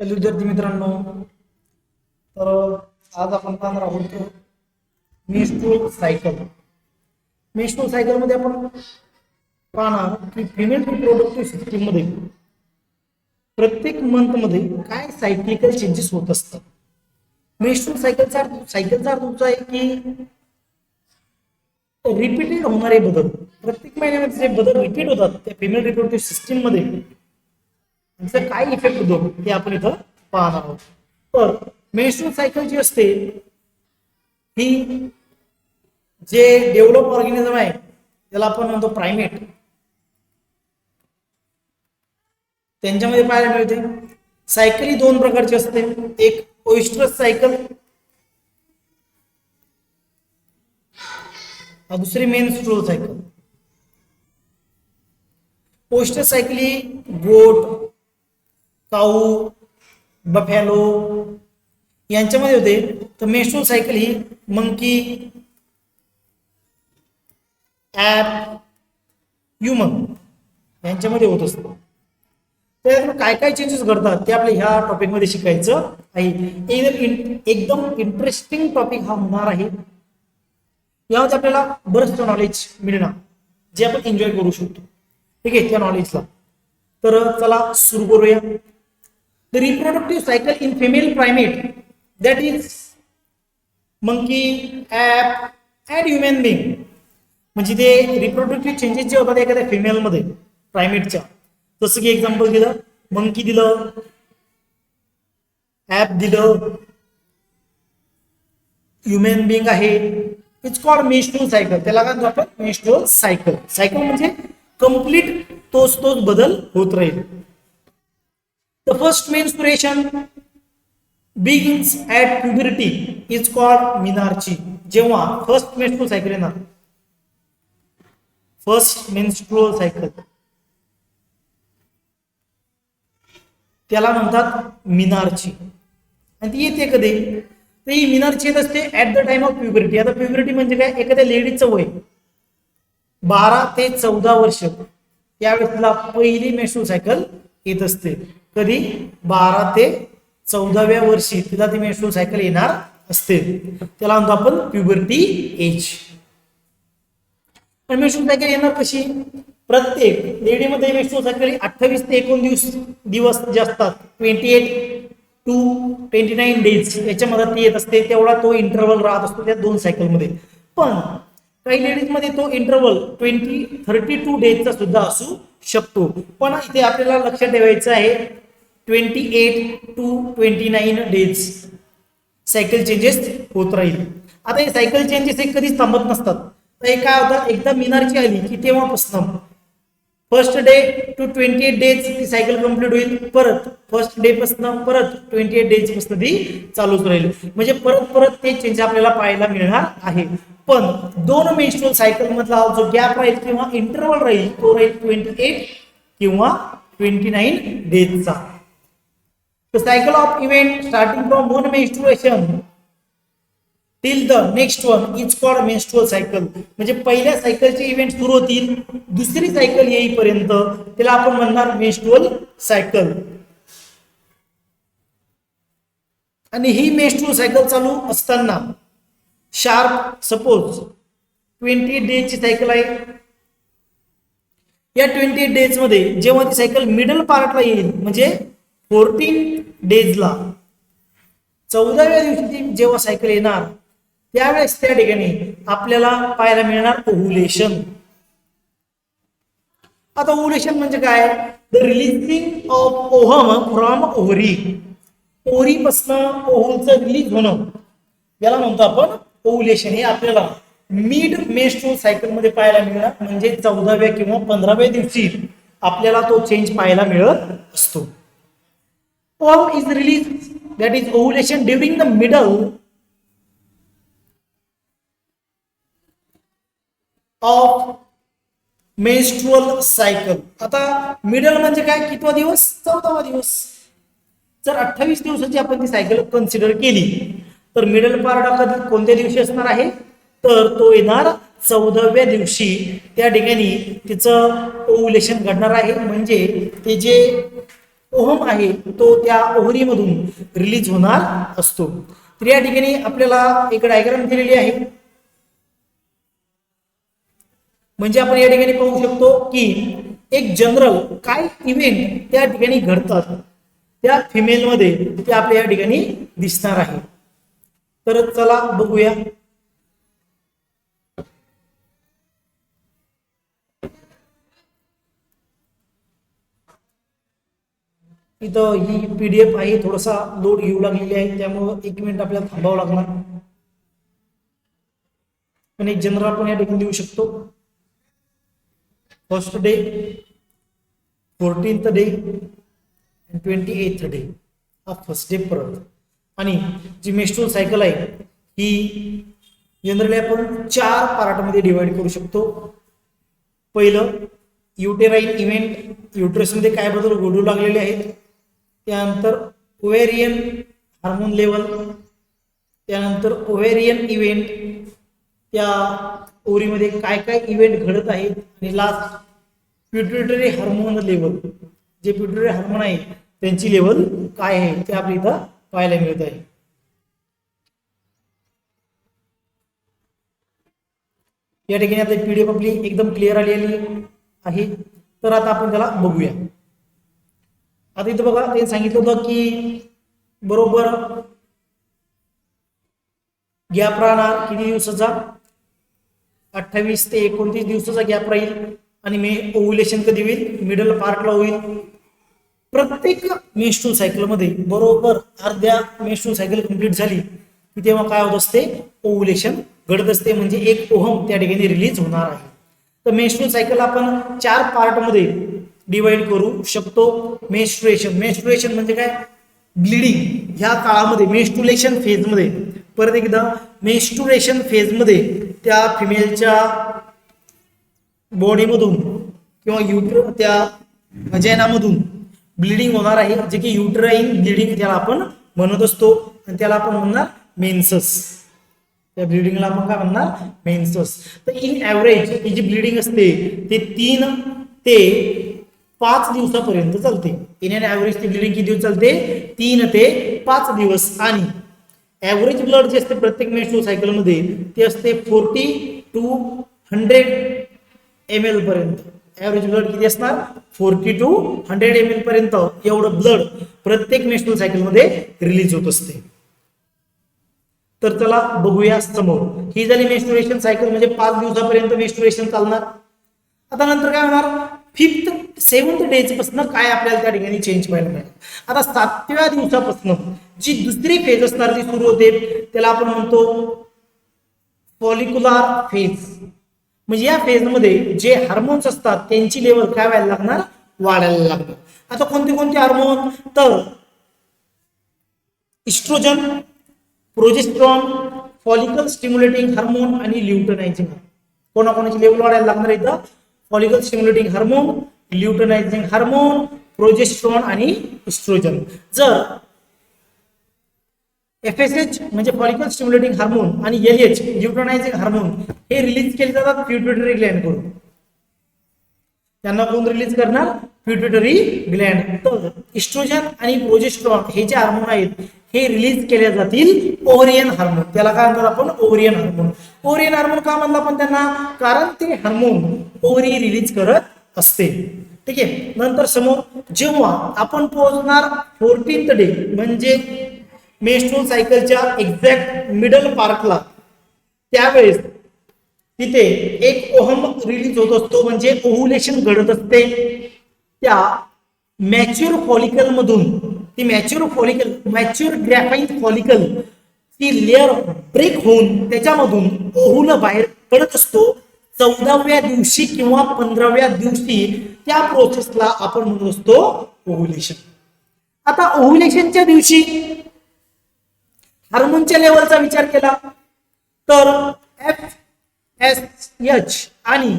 Hello विद्यार्थी मित्रांनो, तर आज आपण पाहणार आहोत मेन्स्ट्रुअल सायकल. मेन्स्ट्रुअल सायकल मध्ये आपण पाहणार की फिमेल रिप्रोडक्टिव्ह सिस्टीम मध्ये प्रत्येक मंथ मध्ये काय सायक्लिकल चेंजेस होत असतात. मेन्स्ट्रुअल सायकलचा अर्थ होतो आहे की रिपीटेड होणारे बदल. प्रत्येक महिन्यामध्ये जे बदल रिपीट होतात त्या फिमेल रिप्रोडक्टिव्ह सिस्टीम मध्ये त्याचा काय इफेक्ट होतो ते आपण इथं पाहणार आहोत. तर मेन्स्ट्रुअल सायकल जी असते ही जे डेव्हलप ऑर्गॅनिझम आहे त्याला आपण म्हणतो प्रायमेट, त्यांच्यामध्ये पाहायला मिळते. सायकल ही दोन प्रकारची असते, एक ओइस्ट्रस सायकल, दुसरी मेन्स्ट्रुअल सायकल. ओइस्ट्रस सायकल ही गोट, काऊ, बफॅलो यांच्यामध्ये होते. तर मेन्स्ट्रुअल सायकल ही मंकी, ॲप, ह्युमन यांच्यामध्ये होत असतो. तर काय काय चेंजेस घडतात ते आपल्या ह्या टॉपिक मध्ये शिकायचं आहे. एकदम इंटरेस्टिंग टॉपिक हा होणार आहे. यामध्ये आपल्याला बरंचसं नॉलेज मिळणार जे आपण एन्जॉय करू शकतो. ठीक आहे, त्या नॉलेजला. तर चला सुरू करूया. The reproductive cycle in female primate, that is monkey, ape and human being. म्हणजे ते रिप्रोडक्टिव्ह चेंजेस जे होतात एखाद्या फिमेलमध्ये प्रायमेटच्या, जसं की एक्झाम्पल दिलं, मंकी दिलं, ॲप दिलं, ह्युमन बिंग आहे. It's called menstrual cycle. त्याला काय म्हणतो आपण? Menstrual cycle. सायकल म्हणजे कंप्लीट तोच बदल होत राहील. The first menstruation begins at puberty is called menarche. जेव्हा फर्स्ट मेन्स्ट्रुअल सायकल येणार, फर्स्ट मेन्स्ट्रुअल सायकल, त्याला म्हणतात मिनार्ची. आणि ती येते कधी? तर ही मिनार्ची येत असते at the time of puberty. आता प्युबर्टी म्हणजे काय? एखाद्या लेडीचं वय 12 ते 14 वर्ष, त्यावेळेस तिला पहिली मेन्स्ट्रुअल सायकल येत असते. कधी? 12 ते 14व्या वर्षी तिला ती मेन्स्ट्रुअल सायकल येणार असते. त्याला म्हणतो आपण प्युबर्टी एज. मेन्स्ट्रुअल सायकल येणार कशी? प्रत्येक लेडीमध्ये मेन्स्ट्रुअल सायकल 28 ते 29 दिवस जे असतात, 28 टू 29 डेज याच्यामध्ये ती येत असते. तेवढा तो इंटरव्हल राहत असतो त्या दोन सायकल मध्ये. पण काही लेडीज मध्ये तो इंटरव्हल 32 डेजचा सुद्धा असू शकतो. पण इथे आपल्याला लक्षात ठेवायचं आहे 28 टू 29 डेज सायकल चेंजेस होत राहील. आता हे सायकल चेंजेस हे कधीच थांबत नसतात. तर हे काय होतं, एकदा मिनारची आली की तेव्हापासून फर्स्ट डे टू 28 डेज ती सायकल कंप्लीट होईल. परत फर्स्ट डे पासून परत 28 डेज पासून ती चालूच राहील. म्हणजे परत परत ते चेंज आपल्याला पाहायला मिळणार आहे. पण दोन मेन्स्ट्रुअल सायकल मधला जो गॅप राहील किंवा इंटरव्हल राहील तो राहील 28 किंवा 29 डेजचा. The cycle of event starting from one menstruation till the next one is called menstrual cycle. म्हणजे पहिल्या सायकलचे इव्हेंट सुरू होतील, दुसरी सायकल येईपर्यंत त्याला आपण म्हणणार मेन्स्ट्रुअल सायकल. आणि ही मेन्स्ट्रुअल सायकल चालू असताना शार्प सपोज 20 डेजची सायकल आहे. या 20 डेज मध्ये जेव्हा ती सायकल मिडल पार्टला येईल, म्हणजे 14 डेजला 14व्या दिवशी जेव्हा सायकल येणार, त्यावेळेस त्या ठिकाणी आपल्याला पाहायला मिळणार ओव्हुलेशन. आता ओव्हुलेशन म्हणजे काय? The releasing of ovum from ovary. ओव्हरीपासून ओव्हुलचं रिलीज होणं याला म्हणतो आपण ओव्हुलेशन. हे आपल्याला मिड मेन्स्ट्रुअल सायकल मध्ये पाहायला मिळणार. म्हणजे 14व्या किंवा 15व्या दिवशी आपल्याला तो चेंज पाहायला मिळत असतो. Sperm is released, that is ovulation, during the middle of menstrual cycle. आता मिडल म्हणजे काय? कितवा दिवस? 14वा दिवस. जर 28 दिवसाची आपण ती सायकल कन्सिडर केली तर मिडल पार्ट कोणत्या दिवशी असणार आहे? तर तो येणार 14व्या दिवशी. त्या ठिकाणी तिचं ओव्हुलेशन घडणार आहे. म्हणजे ते जे ओहम आहे तो त्या ओव्हरीमधून रिलीज होणार असतो. तर या ठिकाणी आपल्याला एक डायग्राम दिलेली आहे. म्हणजे आपण या ठिकाणी पाहू शकतो की एक जनरल काय इव्हेंट त्या ठिकाणी घडतात त्या फिमेलमध्ये ते आपल्या या ठिकाणी दिसणार आहे. तर चला बघूया. इथं ही पीडीएफ आहे, थोडासा लोड घेऊ लागलेली आहे, त्यामुळं 1 मिनिट आपल्याला थांबावं लागणार. पण एक जनरल आपण या ठिकाणी देऊ शकतो. फर्स्ट डे, 14th डे आणि 28th डे हा फर्स्ट डे परत. आणि जी मेन्स्ट्रुअल सायकल आहे ही जनरली आपण 4 पार्टमध्ये डिवाइड करू शकतो. पहिलं युटेराइन इव्हेंट, युट्रसमध्ये काय बदल घडू लागलेले आहेत. त्यानंतर ओव्हेरियन हार्मोन लेवल, त्यानंतर ओव्हेरियन इव्हेंट, त्या ओव्हरीमध्ये काय काय इव्हेंट घडत आहेत, आणि लास्ट पिट्युटरी हार्मोन लेवल, जे पिट्युटरी हार्मोन आहे त्यांची लेवल काय आहे ते आपल्या इथं पाहायला मिळत आहे. या ठिकाणी आपली पीडीएफ आपली एकदम क्लिअर आलेली आहे. तर आता आपण त्याला बघूया. आता इथं बघा, ते सांगितलं होतं की बरोबर गॅप राहणार किती दिवसाचा, 28 ते 29 दिवसाचा गॅप राहील. आणि ओव्युलेशन कधी होईल, मिडल पार्टला होईल. प्रत्येक मेन्स्ट्रुअल सायकल मध्ये बरोबर अर्ध्या मेन्स्ट्रुअल सायकल कंप्लीट झाली की तेव्हा काय होत असते, ओव्युलेशन घडत असते. म्हणजे 1 ओहम त्या ठिकाणी रिलीज होणार आहे. तर मेन्स्ट्रुअल सायकल आपण 4 पार्टमध्ये डिवाइड करू शकतो. मेन्स्ट्रुएशन म्हणजे काय, ब्लिडिंग. ह्या काळामध्ये मेन्स्ट्रुएशन फेजमध्ये, परत एकदा मेन्स्ट्रुएशन फेजमध्ये त्या फिमेलच्या बॉडीमधून किंवा त्या वजायनामधून ब्लिडिंग होणार आहे, जे की युटराइन ब्लिडिंग त्याला आपण म्हणत असतो. आणि त्याला आपण म्हणणार मेन्सस. त्या ब्लिडिंगला आपण काय म्हणणार, मेन्सस. तर इन ॲव्हरेज ही जी ब्लिडिंग असते ते 3 ते 5 दिवसापर्यंत चालते. इन अँड ॲव्हरेज ती ब्लिडिंग किती दिवस चालते, 3 ते 5 दिवस. आणि ॲव्हरेज ब्लड जे असते प्रत्येक मेन्स्ट्रुअल सायकलमध्ये ते असते 40 to 100 ml पर्यंत. ॲव्हरेज ब्लड किती असणार, 40 to 100 ml पर्यंत एवढं ब्लड प्रत्येक मेन्स्ट्रुअल सायकलमध्ये रिलीज होत असते. तर चला बघूया समोर. ही झाली मेन्स्ट्रुएशन सायकल, म्हणजे 5 दिवसापर्यंत मेन्स्ट्रुएशन चालणार. आता नंतर काय होणार, 5th 7th डेज पासून काय आपल्याला त्या ठिकाणी चेंज पाहायला मिळेल. आता 7व्या दिवसापासून जी दुसरी फेज असणार ती सुरू होते, त्याला आपण म्हणतो फॉलिक्युलर फेज. म्हणजे या फेजमध्ये जे हार्मोन्स असतात त्यांची लेवल काय व्हायला लागणार, वाढायला लागणार. आता कोणते कोणते हार्मोन, तर estrogen, progesterone, follicle stimulating hormone आणि ल्युटेनायझिंग. कोणाकोणाची लेवल वाढायला लागणार इथं, follicle stimulating hormone, luteinizing hormone, progesterone आणि इस्ट्रोजन. जर FSH म्हणजे फॉलिकल स्टिम्युलेटिंग हार्मोन आणि LH ल्युटेनायझिंग हार्मोन हे रिलीज केले जातात पिट्युटरी ग्लँड कडून. त्यांना कोण रिलीज करणार, पिट्युटरी ग्लँड. तर इस्ट्रोजन आणि प्रोजेस्टेरॉन हे जे हार्मोन आहेत हे रिलीज केले जातील ओव्हरियन हार्मोन. त्याला काय म्हणतात आपण, ओव्हरियन हार्मोन. ओव्हरियन हार्मोन का म्हणलं आपण त्यांना, कारण ते हार्मोन ओव्हरी रिलीज करत असते. ठीक आहे. नंतर समोर जेव्हा आपण पोहोचणार 14th डे म्हणजे मेन्स्ट्रुअल सायकलच्या एक्झॅक्ट मिडल पार्टला, त्यावेळेस तिथे 1 ओहम रिलीज होत असतो, म्हणजे ओव्हुलेशन घडत असते. त्या मॅच्युअर फॉलिकल मधून ती मॅच्युअर ग्रॅफाईन फॉलिकल ती लेअर ब्रेक होऊन त्याच्यामधून ओव्हुल बाहेर पडत असतो. 14व्या दिवशी किंवा 15व्या दिवशी त्या प्रोसेसला आपण म्हणत असतो ओव्हुलेशन. आता ओव्हुलेशनच्या दिवशी हार्मोनच्या लेवलचा विचार केला तर FSH आणि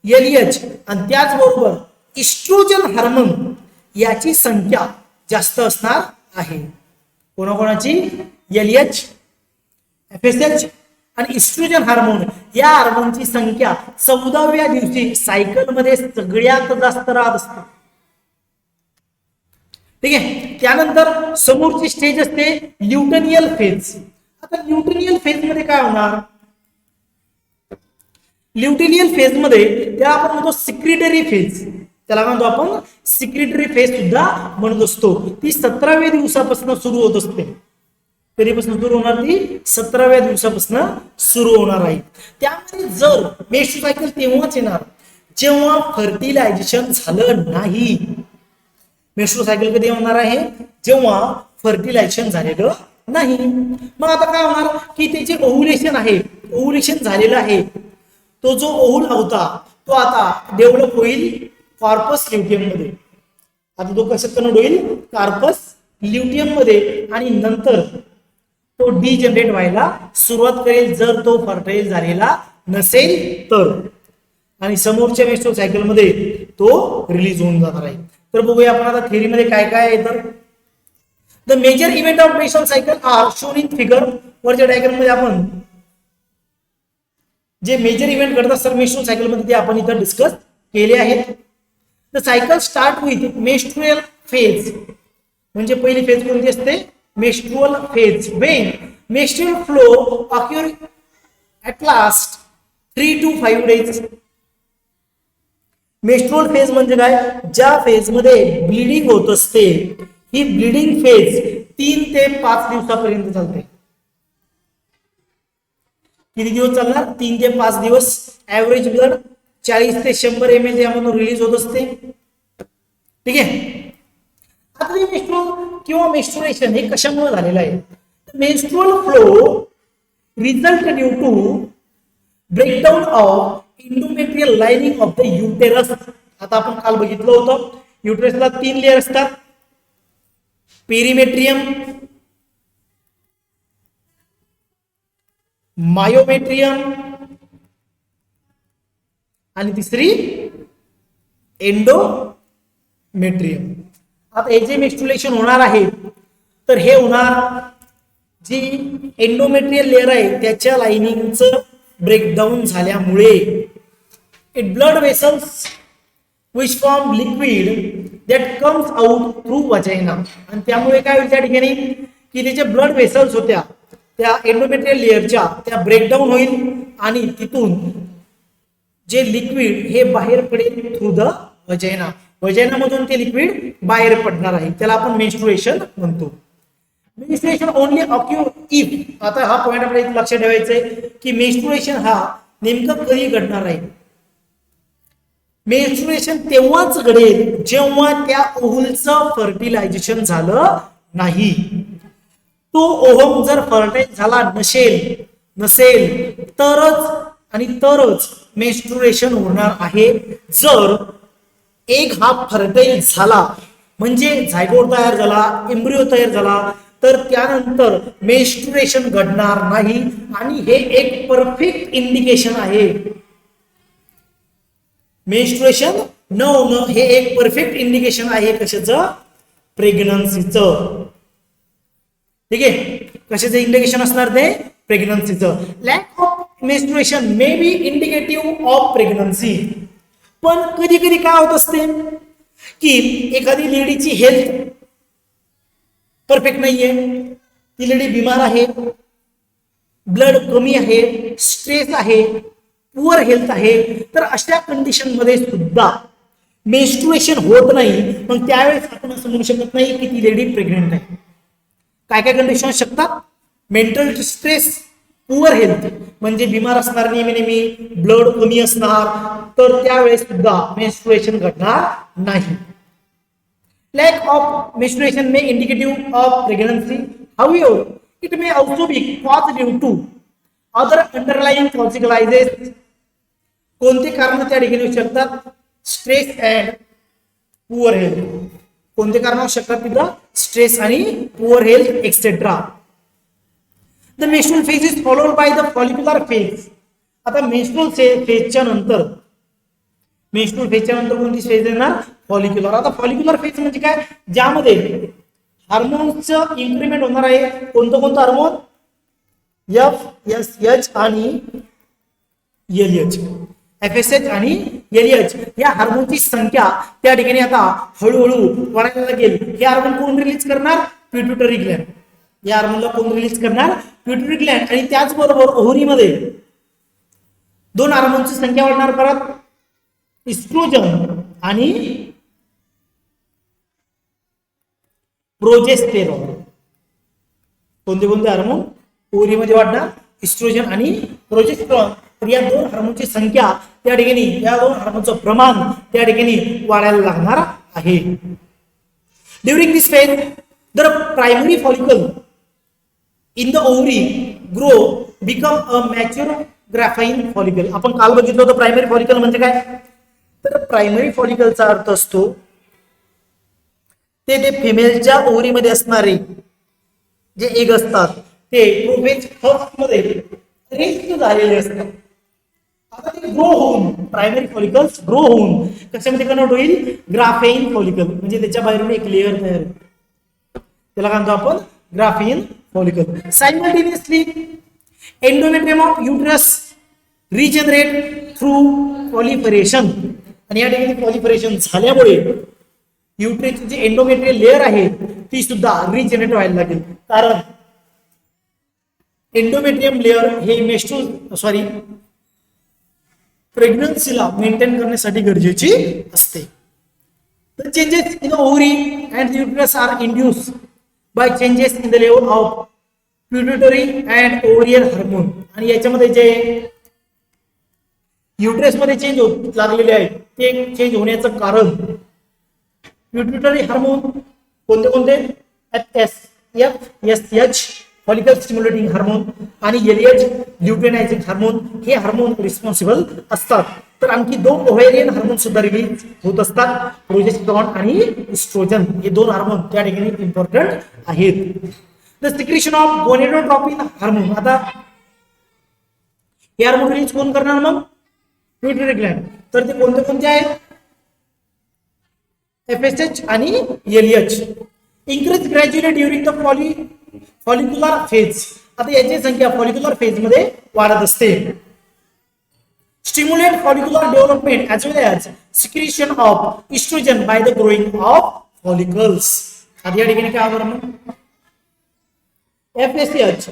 LH आणि त्याचबरोबर इस्ट्रोजन हार्मोन याची संख्या जास्त असणार आहे. कोणाकोणाची, LH, FSH आणि इस्ट्रोजन हार्मोन या हार्मोनची संख्या 14व्या दिवशी सायकल मध्ये सगळ्यात जास्त राहत असते. ठीक आहे. त्यानंतर समोरची स्टेज असते ल्युटेनियल फेज. आता ल्युटेनियल फेज मध्ये काय होणार, ल्युटेनियल फेज मध्ये त्याला आपण म्हणतो सिक्रिटरी फेज, त्याला म्हणतो आपण सिक्रिटरी फेज सुद्धा म्हणत असतो. ती 17व्या दिवसापासून सुरू होत असते. कधीपासून सुरू होणार, ती 17व्या दिवसापासून सुरू होणार आहे. त्यामध्ये जर मेन्स्ट्रुअल सायकल तेव्हाच येणार जेव्हा फर्टिलायझेशन झालं नाही. मेन्स्ट्रुअल सायकल कधी होणार आहे, जेव्हा फर्टिलायझेशन झालेलं नाही. मग आता काय होणार की ते जे ओव्हुलेशन आहे, ओव्हुलेशन झालेलं आहे, तो जो ओव्हुल होता तो आता डेव्हलप होईल कॉर्पस ल्युटियम मध्ये. आता तो कसं कन्वर्ट होईल कार्पस ल्युटियम मध्ये, आणि नंतर तो डिजनरेट व्हायला सुरुवात करेल जर तो फर्टाईल झालेला नसेल तर, आणि समोरच्या मेन्स्ट्रुअल सायकल मध्ये तो रिलीज होऊन जाणार आहे. तर बघूया आपण आता थेअरी मध्ये काय काय आहे. तर the major event of menstrual cycle are shown in figure. वरच्या डायग्राम मध्ये आपण जे मेजर इव्हेंट घडत असतात मेन्स्ट्रुअल सायकल मध्ये ते आपण इथं डिस्कस केले आहेत. The cycle start with menstrual phase. म्हणजे पहिली फेज कोणती असते, menstrual phase. When menstrual flow occur at last 3 to 5 days. Menstrual phase म्हणजे काय, ज्या फेज मध्ये ब्लिडिंग होत असते, ही ब्लिडिंग फेज 3 ते 5 दिवसापर्यंत चालते. किती दिवस चालणार, 3 ते 5 दिवस. ऍव्हरेज ब्लड 40 ते 100 ml यामधून रिलीज होत असते. ठीक आहे. आता हे मेन्स्ट्रुअल किंवा मेन्स्ट्रुएशन हे कशामुळे झालेलं आहे, menstrual flow result due to breakdown of endometrial lining of the uterus. आता आपण काल बघितलं होतं युटेरसला 3 लेअर असतात, पेरिमेट्रियम, मायोमेट्रियम आणि तिसरी एंडोमेट्रियम. आता हे जे मेन्स्ट्रुएशन होणार आहे तर हे होणार जी एंडोमेट्रियल लेअर आहे त्याच्या लाइनिंगचं ब्रेकडाऊन झाल्यामुळे. It blood vessels which form liquid that comes out through vagina. आणि त्यामुळे काय होईल त्या ठिकाणी की त्याचे ब्लड वेसल्स होत्या त्या एंडोमेट्रियल लेअरच्या त्या ब्रेकडाऊन होईल आणि तिथून जे लिक्विड हे बाहेर पडेल थ्रू द वजाइना. वजाइना मधून ते लिक्विड बाहेर पडणार आहे, त्याला आपण मेन्स्ट्रुएशन म्हणतो. Menstruation only occur if. आता हा पॉइंट आपल्याला लक्षात ठेवायचा आहे की मेन्स्ट्रुएशन हा नेमकं कधी घडणार आहे. मेन्स्ट्रुएशन तेव्हाच घडेल जेव्हा त्या ओव्हुलचं फर्टिलायझेशन झालं नाही. तो ओव्हम जर फर्टाईल झाला नसेल तरच मेन्स्ट्रुएशन होणार आहे. जर एक हा फर्टाईल झाला म्हणजे झायगोट तयार झाला, एम्ब्रिओ तयार झाला, तर त्यानंतर मेन्स्ट्रुएशन घडणार नाही. आणि हे एक परफेक्ट इंडिकेशन आहे. मेन्स्ट्रुएशन न होणं हे एक परफेक्ट इंडिकेशन आहे कशाचं, प्रेग्नन्सीचं. ठीक आहे, कशाचं इंडिकेशन असणार ते, प्रेग्नन्सीचं. Lack of menstruation may be indicative of pregnancy. पण कधी कधी काय होत असते की एखादी लेडीची हेल्थ परफेक्ट नाहीये, ती लेडी बिमार आहे, ब्लड कमी आहे, स्ट्रेस आहे, पुअर हेल्थ आहे, तर अशा कंडिशन मध्ये सुद्धा मेन्स्ट्रुएशन होत नाही. मग त्यावेळेस आपण असं म्हणू शकत नाही की ती लेडी प्रेग्नेंट आहे. काय काय कंडिशन शकतात, मेंटल स्ट्रेस, पुअर हेल्थ म्हणजे बिमार असणार नेहमी, ब्लड कमी असणार, तर त्यावेळेस सुद्धा मेन्स्ट्रुएशन घडणार नाही. Lack of menstruation may indicative of pregnancy. However it may also be caused due to other underlying consequences. कोणते कारण त्या ठिकाणी होऊ शकतात, स्ट्रेस अँड पुअर हेल्थ. कोणते कारण होऊ शकतात तिथं, स्ट्रेस आणि poor health etcetera. The menstrual phase is followed by the follicular phase. आता मेन्स्ट्रुअल फेजच्या नंतर कोणती फेज येणार, फॉलिक्युलर. आता फॉलिक्युलर फेज म्हणजे काय, ज्यामध्ये हार्मोन्सचं इन्क्रीमेंट होणार आहे. कोणतं हार्मोन, FSH आणि LH. FSH आणि LH या हार्मोनची संख्या त्या ठिकाणी आता हळूहळू वाढायला लागेल. हे हार्मोन कोण रिलीज करणार? पिट्युटरी ग्लॅन्ड. या हार्मोनला कोण रिलीज करणार? पिट्युटरी ग्लॅन्ड. आणि त्याचबरोबर ओव्हरीमध्ये दोन हार्मोनची संख्या वाढणार परत, इस्ट्रोजन आणि प्रोजेस्टेरॉन. कोणते कोणते हार्मोन ओव्हरीमध्ये वाढणार? इस्ट्रोजन आणि प्रोजेस्टेरॉन. तर या दोन हार्मोनची संख्या त्या ठिकाणी, या दोन हार्मोनचं प्रमाण त्या ठिकाणी वाढायला लागणार आहे. During this phase the primary follicle in the ovary grow become a mature Graafian follicle. आपण काल बघितलं होतं प्रायमरी फॉलिकल म्हणजे काय. तर प्रायमरी फॉलिकलचा अर्थ असतो ते फिमेलच्या ओव्हरीमध्ये असणारे जे एग असतात ते प्रोफेज फर्स्ट मध्ये रेस्ट झालेले असतात. आता ते ग्रो होऊन, प्रायमरी फॉलिकल्स ग्रो होऊन कशामध्ये कन्वर्ट होईल? ग्राफेन फॉलिकल. म्हणजे त्याच्या बाहेरून एक लेअर तयार होईल, त्याला काय म्हणतो आपण? Graafian follicle. Simultaneously endometrium of uterus regenerate through proliferation. आणि या ठिकाणी पॉलिफरेशन झाल्यामुळे युटरसची जी एंडोमेट्रियल लेअर आहे ती सुद्धा रिजनरेट व्हायला लागेल. कारण एंडोमेट्रियम लेअर हे प्रेग्नन्सीला मेंटेन करण्यासाठी गरजेची असते. The changes in the ovary and the uterus are induced by changes in the level of pituitary and ovarian hormone. आणि याच्यामध्ये जे युटरस मध्ये चेंज होत लागलेले आहेत ते चेंज होण्याचं कारण पिट्युटरी हार्मोन कोणते कोणते? FSH फॉलिकल स्टिम्युलेटिंग हार्मोन आणि LH ल्युटेनायझिंग हार्मोन हे हार्मोन रिस्पॉन्सिबल असतात. तर आणखी दोन ओव्हेरियन हार्मोन सुद्धा रिलीज होत असतात, प्रोजेस्टेरॉन आणि इस्ट्रोजन. हे दोन हार्मोन त्या ठिकाणी इम्पॉर्टंट आहेत. The secretion of gonadotropin hormone. आता हे हार्मोन रिलीज कोण करणार मग? पिट्युटरी ग्लॅन्ड. तर ते कोणते कोणते आहेत? FSH आणि LH. Increase gradually during the follicular phase. आता याची संख्या फॉलिक्युलर फेज मध्ये वाढत असते. Stimulate follicular development as well as secretion of estrogen by the growing of follicles. आता या ठिकाणी काय होणार मग? FSH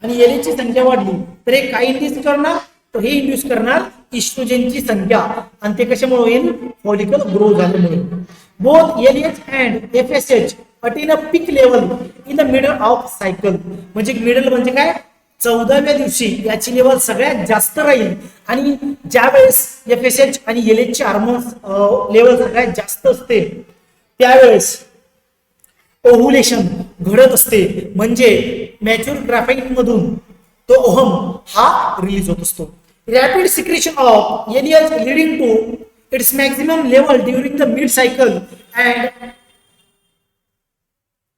आणि LH ची संख्या वाढली तर हे काय इंड्यूस करणार? तर हे इंड्यूस करणार इस्ट्रोजनची संख्या. आणि ते कशामुळे होईल? फॉलिकल ग्रो झाल्यामुळे. Both LH and FSH attain a peak level in the middle of cycle. म्हणजे मिडल म्हणजे काय? 14व्या दिवशी याची लेवल सगळ्यात जास्त राहील. आणि ज्या वेळेस FSH आणि LH चे हार्मोन्स लेवल सगळ्यात जास्त असते त्यावेळेस ओव्हुलेशन घडत असते. म्हणजे मॅच्युअर ग्राफाईन मधून तो ओहम हा रिलीज होत असतो. Rapid secretion of LH leading to its maximum level during the mid cycle and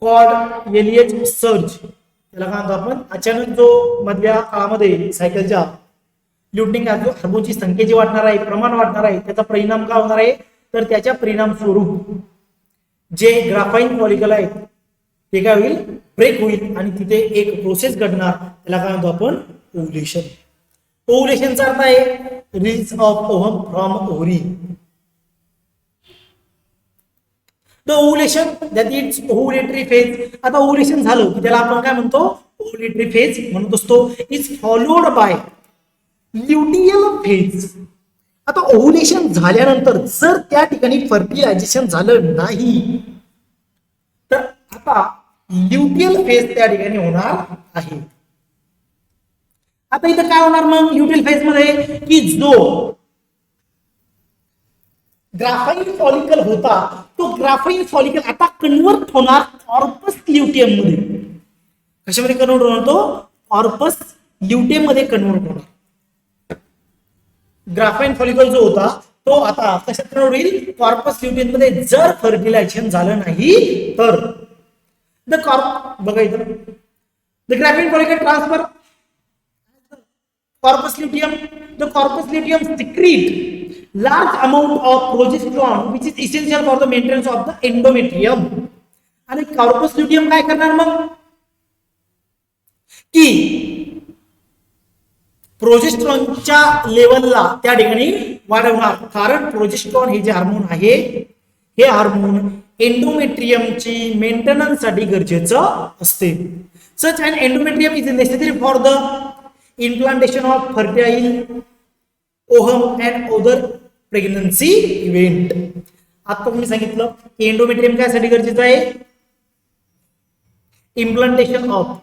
called LH surge. त्याला काय म्हणतो आपण? अचानक जो मधल्या काळामध्ये सायकलच्या ल्युटिनिंग हार्मोनची संख्या जी वाढणार आहे, प्रमाण वाढणार आहे, त्याचा परिणाम काय होणार आहे? तर त्याच्या परिणाम स्वरूप जे ग्राफाईन फॉलिकल आहेत ते काय होईल? ब्रेक होईल आणि तिथे एक प्रोसेस घडणार, त्याला काय म्हणतो आपण? ओव्हुलेशन. ओव्हुलेशनचा अर्थ आहे release of ovum from ovary. The ovulation that it's ovulatory phase. आता ओव्हुलेशन झालं की त्याला आपण काय म्हणतो? ओव्हुलेटरी फेज म्हणत असतो. Is followed by luteal phase. आता ओव्हुलेशन झाल्यानंतर जर त्या ठिकाणी फर्टिलायझेशन झालं नाही तर आता ल्युटियल फेज त्या ठिकाणी होणार आहे. आता इथं काय होणार मग ल्युटियल फेज मध्ये? की जो ग्राफाईन फॉलिकल होता तो ग्राफाईन फॉलिकल आता कन्वर्ट होणार कॉर्पस ल्युटियम मध्ये. कशामध्ये कन्वर्ट होणार? तो कॉर्पस ल्युटियम मध्ये कन्वर्ट होणार. ग्राफाईन फॉलिकल जो होता तो आता कशात कन्वर्ट होईल? कॉर्पस ल्युटियम मध्ये. जर फर्टिलायझेशन झालं नाही तर बघा इथं the Graafian follicle transfer corpus luteum. The corpus luteum secrete large amount of progesterone which is essential for the maintenance of the endometrium. आणि corpus luteum काय करणार मग? की प्रोजेस्ट्रॉनच्या लेवलला त्या ठिकाणी वाढवणार, कारण प्रोजेस्ट्रॉन हे जे हार्मोन आहे हे हार्मोन एंडोमेट्रियमची मेंटेनन्स साठी गरजेचं असते. Such and endometrium is necessary for the implantation of fertile ovum and other pregnancy event. आता तुम्ही सांगितलं की एंडोमेट्रियम काय गरजेचं आहे, implantation of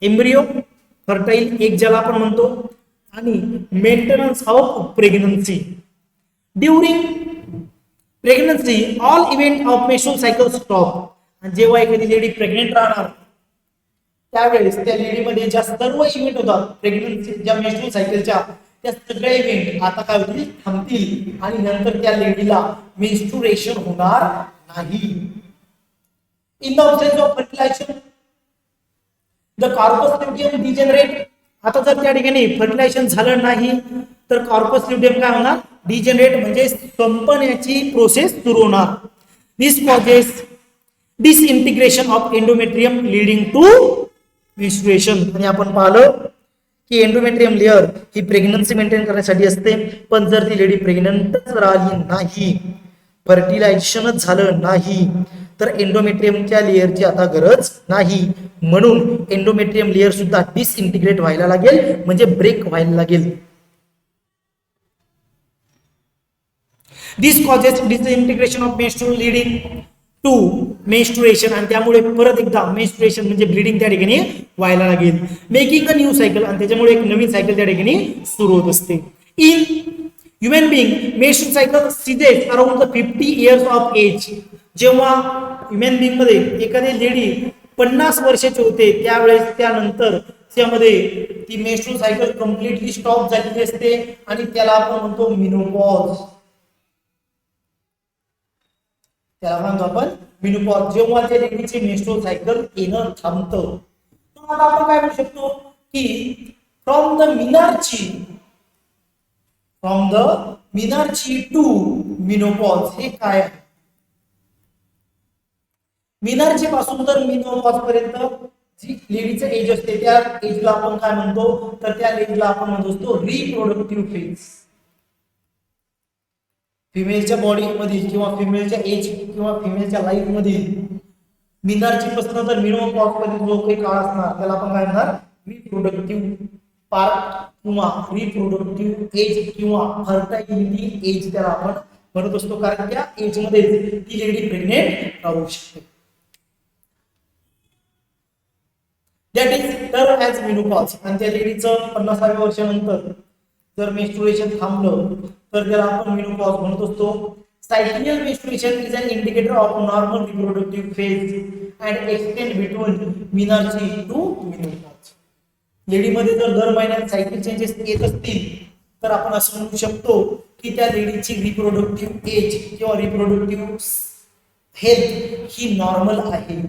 embryo, fertile egg ज्याला आपण म्हणतो, आणि maintenance of pregnancy. During pregnancy all event of menstrual cycle stop. आणि जेव्हा एखादी लेडी प्रेग्नेंट राहणार त्यावेळेस त्या लेडीमध्ये ज्या सर्व इव्हेंट होतात प्रेग्नन्सी ज्या मेन्स्ट्रुअल सायकलच्या, त्या सगळ्या इव्हेंट आता काय होतील, थांबतील, आणि नंतर त्या लेडीला मेन्स्ट्रुएशन होणार नाही. In the absence of fertilization the corpus luteum degenerate. आता जर त्या ठिकाणी फर्टिलायझेशन झालं नाही तर कॉर्पस ल्युटियम काय होणार, डिजेनरेट म्हणजे संपण्याची प्रोसेस सुरू होणार. This causes disintegration of endometrium leading to menstruation. आणि आपण पाहिलं की एंडोमेट्रियम लेअर ही प्रेग्नन्सी मेंटेन करण्यासाठी असते, पण जर ती लेडी प्रेग्नंटच राहिली नाही, फर्टिलायझेशनच झालं नाही, तर एंडोमेट्रियमच्या लेअरची आता गरज नाही. म्हणून एंडोमेट्रियम लेअर सुद्धा डिसइंटिग्रेट व्हायला लागेल, म्हणजे ब्रेक व्हायला लागेल. This causes disintegration of menstrual leading to menstruation. आणि त्यामुळे परत एकदा मेन्स्ट्रुएशन म्हणजे ब्लीडिंग त्या ठिकाणी व्हायला लागेल, मेकिंग अ न्यू सायकल. आणि त्याच्यामुळे एक नवीन सायकल त्या ठिकाणी सुरू होत असते. In human being menstrual cycle ceases around the 50 years of age. जेव्हा ह्युमन बिंग मध्ये एखादी लेडी 50 वर्षाची होते त्यावेळेस त्यानंतर त्यामध्ये ती मेन्स्ट्रुअल सायकल कम्प्लिटली स्टॉप झालेली असते, आणि त्याला आपण म्हणतो मेनोपॉज. त्याला म्हणतो आपण मेनोपॉज. जेव्हा त्या लेडीची मेन्स्ट्रुअल सायकल येणं थांबतं, तर आता आपण काय म्हणू शकतो की फ्रॉम द मिनार्ची टू मेनोपॉज. हे काय आहे, मिनार्ची पासून तर मेनोपॉज पर्यंत जी लेडीचं एज असते त्या एजला आपण काय म्हणतो, तर त्या एजला आपण म्हणतो असतो रिप्रोडक्टिव्ह फेज. फिमेलच्या बॉडी मधील किंवा फिमेलच्या एज किंवा फिमेलच्या लाईफ मधील मिनार्ची पासून तर मेनोपॉज पर्यंत जो काही काळ असणार त्याला आपण काय म्हणणार, रिप्रोडक्टिव्ह पार्ट किंवा रिप्रोडक्टिव्ह एज किंवा फर्टाइलिटी एज त्याला आपण म्हणत असतो, कारण त्या एज मध्ये ती लेडी प्रेग्नेंट राहू शकते. That is term as menopause. आणि त्या लेडीचं 50व्या वर्षानंतर जर मेन्स्ट्रुएशन थांबलं तर त्याला आपण मेनोपॉज म्हणत असतो. Cyclical menstruation is an indicator of normal reproductive phase and extend between menarche to menopause. लेडीमध्ये जर दर महिन्यात सायकल चेंजेस येत असतील तर आपण असं म्हणू शकतो की त्या लेडीची रिप्रोडक्टिव्ह एज किंवा रिप्रोडक्टिव्ह हेल्थ ही नॉर्मल आहे.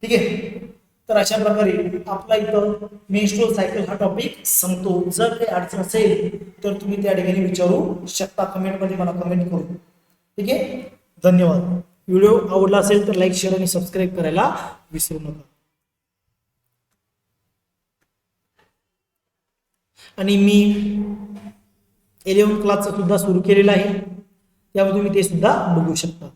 ठीक आहे, तर अशा प्रकारे आपला इथं मेन्स्ट्रुअल सायकल हा टॉपिक संपतो. जर काही अडचण असेल तर तुम्ही त्या ठिकाणी विचारू शकता, कमेंटमध्ये मला कमेंट करू. ठीक आहे, धन्यवाद. व्हिडिओ आवडला असेल तर लाईक, शेअर आणि सबस्क्राईब करायला विसरू नका. आणि मी 11th क्लासचा सुद्धा सुरू केलेला आहे, त्यामुळे तुम्ही ते सुद्धा बघू शकता.